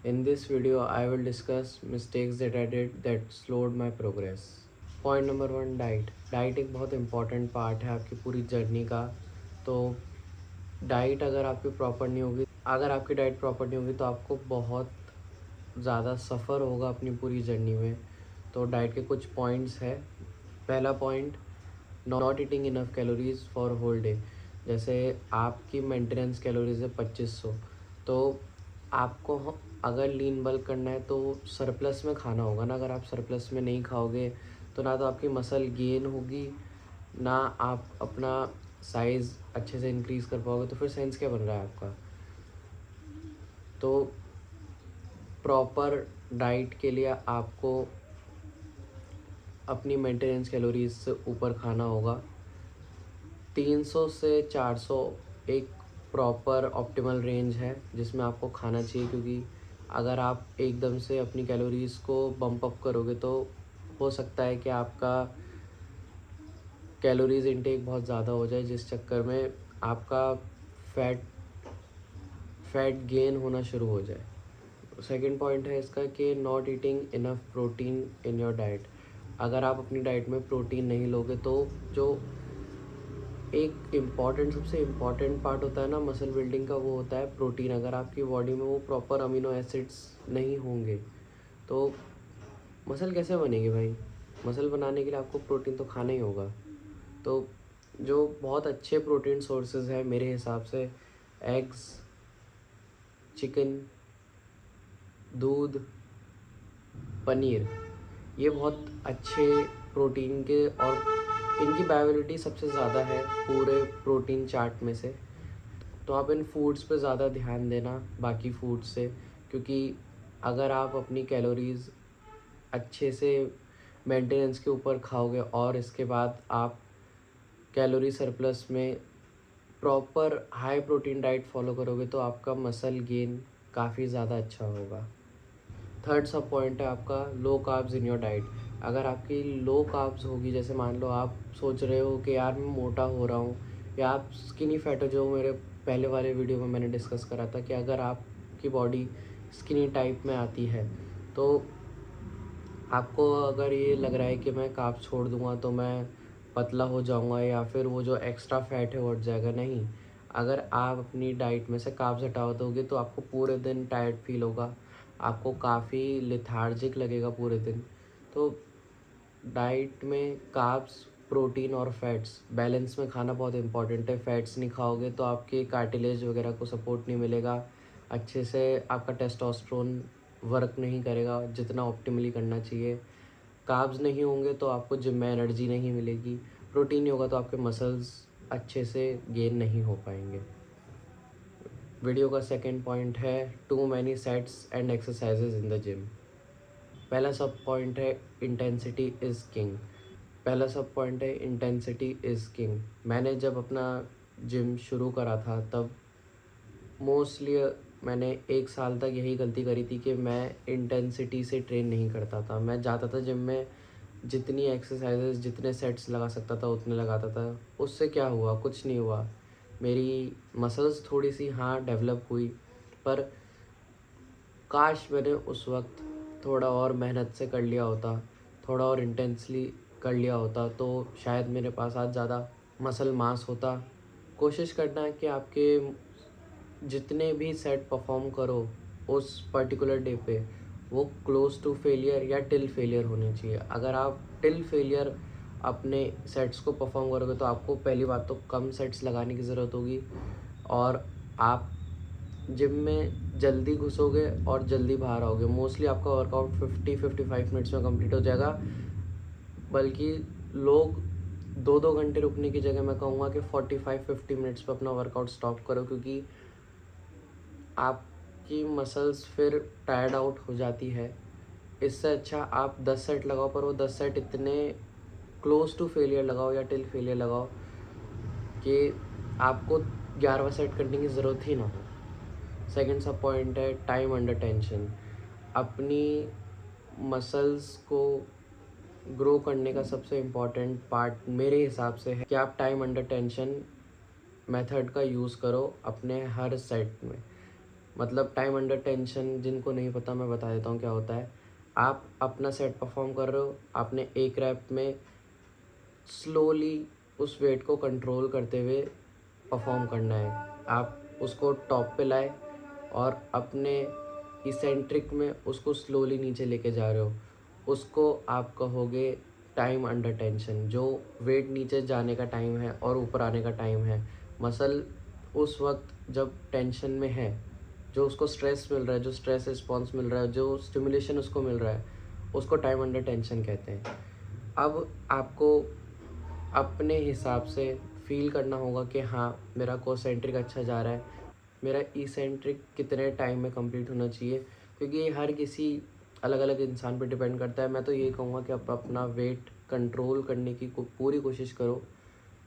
In this video, I will discuss mistakes that I did that slowed my progress. Point number 1, diet. Diet एक बहुत important part है आपकी पूरी journey का। तो डाइट अगर आपकी प्रॉपर नहीं होगी तो आपको बहुत ज़्यादा सफ़र होगा अपनी पूरी जर्नी में। तो डाइट के कुछ पॉइंट्स है। पहला point, not eating enough calories for whole day. जैसे आपकी मेंटेनेंस कैलोरीज है 2500, तो आपको अगर लीन बल्क करना है तो सरप्लस में खाना होगा ना। अगर आप सरप्लस में नहीं खाओगे तो ना तो आपकी मसल गेन होगी, ना आप अपना साइज़ अच्छे से इंक्रीज़ कर पाओगे। तो फिर सेंस क्या बन रहा है आपका। तो प्रॉपर डाइट के लिए आपको अपनी मेंटेनेंस कैलोरीज से ऊपर खाना होगा। 300 से 400 एक प्रॉपर ऑप्टिमल रेंज है जिसमें आपको खाना चाहिए, क्योंकि अगर आप एकदम से अपनी कैलोरीज़ को बम्प अप करोगे तो हो सकता है कि आपका कैलोरीज़ इनटेक बहुत ज़्यादा हो जाए, जिस चक्कर में आपका फैट गेन होना शुरू हो जाए। सेकंड पॉइंट है इसका कि not eating enough protein in your diet. अगर आप अपनी डाइट में प्रोटीन नहीं लोगे तो जो एक सबसे इम्पॉर्टेंट पार्ट होता है ना मसल बिल्डिंग का, वो होता है प्रोटीन। अगर आपकी बॉडी में वो प्रॉपर अमीनो एसिड्स नहीं होंगे तो मसल कैसे बनेगी भाई। मसल बनाने के लिए आपको प्रोटीन तो खाना ही होगा। तो जो बहुत अच्छे प्रोटीन सोर्सेज हैं मेरे हिसाब से, एग्स, चिकन, दूध, पनीर, ये बहुत अच्छे प्रोटीन के, और इनकी बायोअवेलेबिलिटी सबसे ज़्यादा है पूरे प्रोटीन चार्ट में से। तो आप इन फूड्स पे ज़्यादा ध्यान देना बाकी फूड्स से, क्योंकि अगर आप अपनी कैलोरीज़ अच्छे से मेंटेनेंस के ऊपर खाओगे और इसके बाद आप कैलोरी सरप्लस में proper high protein diet follow करोगे तो आपका मसल गेन काफ़ी ज़्यादा अच्छा होगा। थर्ड सब पॉइंट है आपका low carbs in your diet. अगर आपकी लो कार्ब्स होगी, जैसे मान लो आप सोच रहे हो कि यार मैं मोटा हो रहा हूँ, या आप स्किनी फैट हो, जो मेरे पहले वाले वीडियो में मैंने डिस्कस करा था कि अगर आपकी बॉडी स्किनी टाइप में आती है तो आपको अगर ये लग रहा है कि मैं कार्ब्स छोड़ दूँगा तो मैं पतला हो जाऊँगा या फिर वो जो एक्स्ट्रा फैट है वो हट जाएगा, नहीं। अगर आप अपनी डाइट में से कार्ब्स हटा दोगे तो आपको पूरे दिन टायर्ड फील होगा, आपको काफ़ी लेथार्जिक लगेगा पूरे दिन। तो डाइट में कार्ब्स, प्रोटीन और फैट्स बैलेंस में खाना बहुत इंपॉर्टेंट है। फैट्स नहीं खाओगे तो आपके कार्टिलेज वगैरह को सपोर्ट नहीं मिलेगा, अच्छे से आपका टेस्टोस्टेरोन वर्क नहीं करेगा जितना ऑप्टिमली करना चाहिए। कार्ब्स नहीं होंगे तो आपको जिम में एनर्जी नहीं मिलेगी। प्रोटीन नहीं होगा तो आपके मसल्स अच्छे से गेन नहीं हो पाएंगे। वीडियो का सेकंड पॉइंट है too many sets and exercises in the gym. पहला सब पॉइंट है इंटेंसिटी इज़ किंग। मैंने जब अपना जिम शुरू करा था तब मोस्टली मैंने 1 साल तक यही गलती करी थी कि मैं इंटेंसिटी से ट्रेन नहीं करता था। मैं जाता था जिम में, जितनी एक्सरसाइजेज जितने सेट्स लगा सकता था उतने लगाता था। उससे क्या हुआ, कुछ नहीं हुआ। मेरी मसल्स थोड़ी सी हाँ डेवलप हुई, पर काश मैंने उस वक्त थोड़ा और मेहनत से कर लिया होता, थोड़ा और इंटेंसली कर लिया होता तो शायद मेरे पास आज ज़्यादा मसल मास होता। कोशिश करना है कि आपके जितने भी सेट परफॉर्म करो उस पर्टिकुलर डे पे वो क्लोज टू फेलियर या टिल फेलियर होनी चाहिए। अगर आप टिल फेलियर अपने सेट्स को परफॉर्म करोगे तो आपको पहली बात तो कम सेट्स लगाने की ज़रूरत होगी, और आप जिम में जल्दी घुसोगे और जल्दी बाहर आओगे। मोस्टली आपका वर्कआउट 50-55 मिनट्स में कंप्लीट हो जाएगा, बल्कि लोग 2-2 घंटे रुकने की जगह मैं कहूँगा कि 45-50 मिनट्स पर अपना वर्कआउट स्टॉप करो, क्योंकि आपकी मसल्स फिर टायर्ड आउट हो जाती है। इससे अच्छा आप 10 सेट लगाओ, पर वो 10 सेट इतने क्लोज टू फेलियर लगाओ या टिल फेलियर लगाओ कि आपको 11वां सेट करने की ज़रूरत ही ना हो। सेकंड सब पॉइंट है टाइम अंडर टेंशन। अपनी मसल्स को ग्रो करने का सबसे इम्पॉर्टेंट पार्ट मेरे हिसाब से है कि आप टाइम अंडर टेंशन मेथड का यूज़ करो अपने हर सेट में। मतलब टाइम अंडर टेंशन जिनको नहीं पता मैं बता देता हूँ क्या होता है। आप अपना सेट परफॉर्म कर रहे हो, आपने एक रैप में स्लोली उस वेट को कंट्रोल करते हुए परफॉर्म करना है। आप उसको टॉप पे लाए और अपने इसेंट्रिक में उसको स्लोली नीचे लेके जा रहे हो, उसको आप कहोगे टाइम अंडर टेंशन। जो वेट नीचे जाने का टाइम है और ऊपर आने का टाइम है, मसल उस वक्त जब टेंशन में है, जो उसको स्ट्रेस मिल रहा है, जो स्ट्रेस रिस्पॉन्स मिल रहा है, जो स्टिमुलेशन उसको मिल रहा है, उसको टाइम अंडर टेंशन कहते हैं। अब आपको अपने हिसाब से फील करना होगा कि हाँ मेरा कोसेंट्रिक अच्छा जा रहा है, मेरा इसेंट्रिक कितने टाइम में कंप्लीट होना चाहिए, क्योंकि ये हर किसी अलग अलग इंसान पे डिपेंड करता है। मैं तो यही कहूँगा कि आप अपना वेट कंट्रोल करने की पूरी कोशिश करो,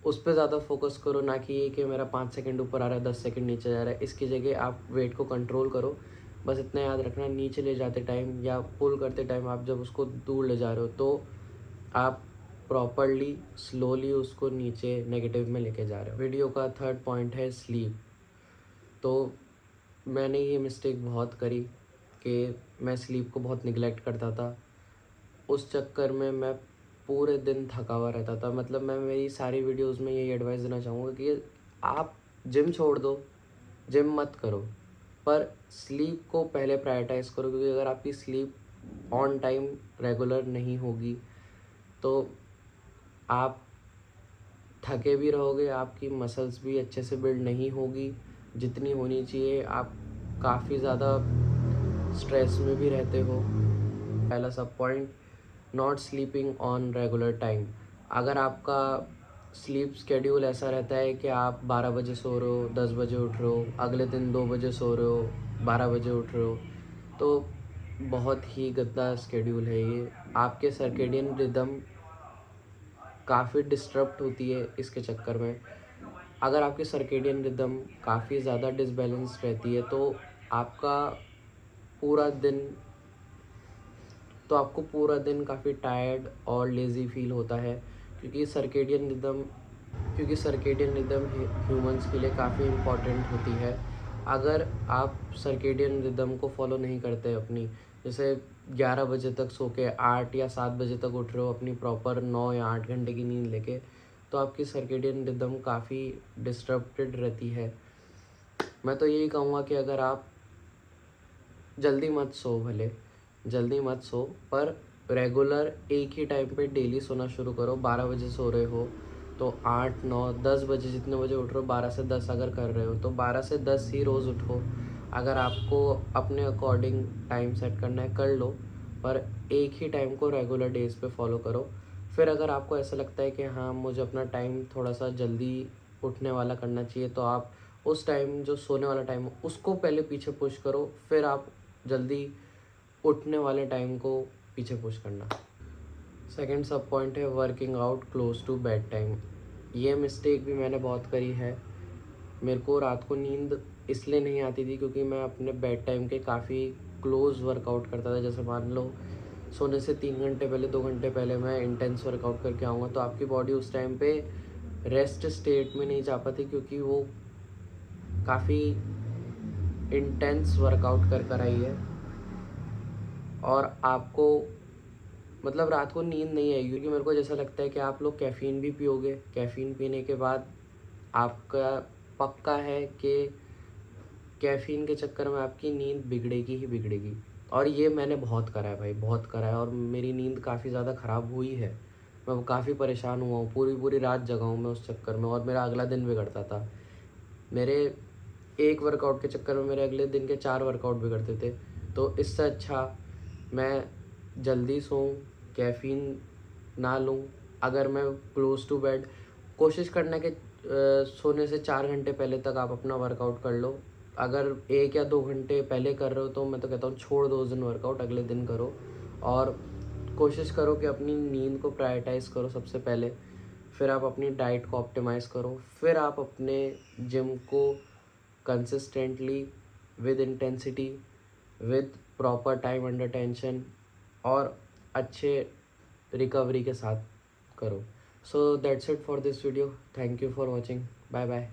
उस पर ज़्यादा फोकस करो, ना कि ये कि मेरा 5 सेकंड ऊपर आ रहा है 10 सेकंड नीचे जा रहा है। इसकी जगह आप वेट को कंट्रोल करो। बस इतना याद रखना, नीचे ले जाते टाइम या पुल करते टाइम आप जब उसको दूर ले जा रहे हो तो आप प्रॉपरली स्लोली उसको नीचे नेगेटिव में लेके जा रहे हो। वीडियो का थर्ड पॉइंट है स्लीप। तो मैंने ये मिस्टेक बहुत करी कि मैं स्लीप को बहुत निगलेक्ट करता था। उस चक्कर में मैं पूरे दिन थका हुआ रहता था। मतलब मैं मेरी सारी वीडियोस में यही एडवाइस देना चाहूँगा कि आप जिम छोड़ दो, जिम मत करो, पर स्लीप को पहले प्रायोरिटाइज़ करो, क्योंकि अगर आपकी स्लीप ऑन टाइम रेगुलर नहीं होगी तो आप थके भी रहोगे, आपकी मसल्स भी अच्छे से बिल्ड नहीं होगी जितनी होनी चाहिए, आप काफ़ी ज़्यादा स्ट्रेस में भी रहते हो। पहला सब point, not sleeping on regular time. अगर आपका स्लीप स्केड्यूल ऐसा रहता है कि आप 12 बजे सो रहे हो, 10 बजे उठ रहे हो, अगले दिन 2 बजे सो रहे हो, 12 बजे उठ रहे हो, तो बहुत ही गंदा स्केड्यूल है ये। आपके सर्केडियन रिदम काफ़ी डिस्टर्ब होती है इसके चक्कर में। अगर आपकी सर्केडियन रिदम काफ़ी ज़्यादा डिसबैलेंस रहती है तो आपका पूरा दिन आपको पूरा दिन काफ़ी टायर्ड और लेज़ी फील होता है, क्योंकि सर्केडियन रिदम ह्यूमंस के लिए काफ़ी इम्पॉर्टेंट होती है। अगर आप सर्केडियन रिदम को फॉलो नहीं करते अपनी, जैसे 11 बजे तक सो के 8 या 7 बजे तक उठ रहे हो अपनी प्रॉपर 9 या 8 घंटे की नींद लेके, तो आपकी सर्केडियन रिदम काफ़ी डिस्टर्बेड रहती है। मैं तो यही कहूँगा कि अगर आप जल्दी मत सो, भले जल्दी मत सो, पर रेगुलर एक ही टाइम पे डेली सोना शुरू करो। 12 बजे सो रहे हो तो 8, 9, 10 बजे, जितने बजे उठ रहे हो 12 से 10 अगर कर रहे हो तो 12 से 10 ही रोज़ उठो। अगर आपको अपने अकॉर्डिंग टाइम सेट करना है कर लो, पर एक ही टाइम को रेगुलर डेज़ पे फॉलो करो। फिर अगर आपको ऐसा लगता है कि हाँ मुझे अपना टाइम थोड़ा सा जल्दी उठने वाला करना चाहिए, तो आप उस टाइम जो सोने वाला टाइम उसको पहले पीछे पुश करो, फिर आप जल्दी उठने वाले टाइम को पीछे पुश करना। सेकंड सब पॉइंट है working out close to bed time. ये मिस्टेक भी मैंने बहुत करी है। मेरे को रात को नींद इसलिए नहीं आती थी क्योंकि मैं अपने बेड टाइम के काफ़ी क्लोज वर्कआउट करता था। जैसे मान लो सोने से 3 घंटे पहले, 2 घंटे पहले मैं इंटेंस वर्कआउट करके आऊँगा, तो आपकी बॉडी उस टाइम पे रेस्ट स्टेट में नहीं जा पाती, क्योंकि वो काफ़ी इंटेंस वर्कआउट कर आई है और आपको मतलब रात को नींद नहीं आएगी। क्योंकि मेरे को जैसा लगता है कि आप लोग कैफ़ीन भी पियोगे, कैफ़ीन पीने के बाद आपका पक्का है कि कैफ़ीन के चक्कर में आपकी नींद बिगड़ेगी ही बिगड़ेगी। और ये मैंने बहुत करा है भाई, बहुत करा है, और मेरी नींद काफ़ी ज़्यादा ख़राब हुई है। मैं काफ़ी परेशान हुआ हूँ, पूरी पूरी रात जगा हूँ मैं उस चक्कर में, और मेरा अगला दिन बिगड़ता था। मेरे एक वर्कआउट के चक्कर में मेरे अगले दिन के 4 वर्कआउट बिगड़ते थे। तो इससे अच्छा मैं जल्दी सोऊं, कैफ़ीन ना लूं। अगर मैं क्लोज टू बेड, कोशिश करना कि सोने से 4 घंटे पहले तक आप अपना वर्कआउट कर लो। अगर 1 या 2 घंटे पहले कर रहे हो तो मैं तो कहता हूँ छोड़ दो उस दिन वर्कआउट, अगले दिन करो। और कोशिश करो कि अपनी नींद को प्रायोरिटाइज़ करो सबसे पहले, फिर आप अपनी डाइट को ऑप्टिमाइज़ करो, फिर आप अपने जिम को consistently, with intensity, with proper time under tension और अच्छे रिकवरी के साथ करो। So that's it for this video. Thank you for watching. Bye bye.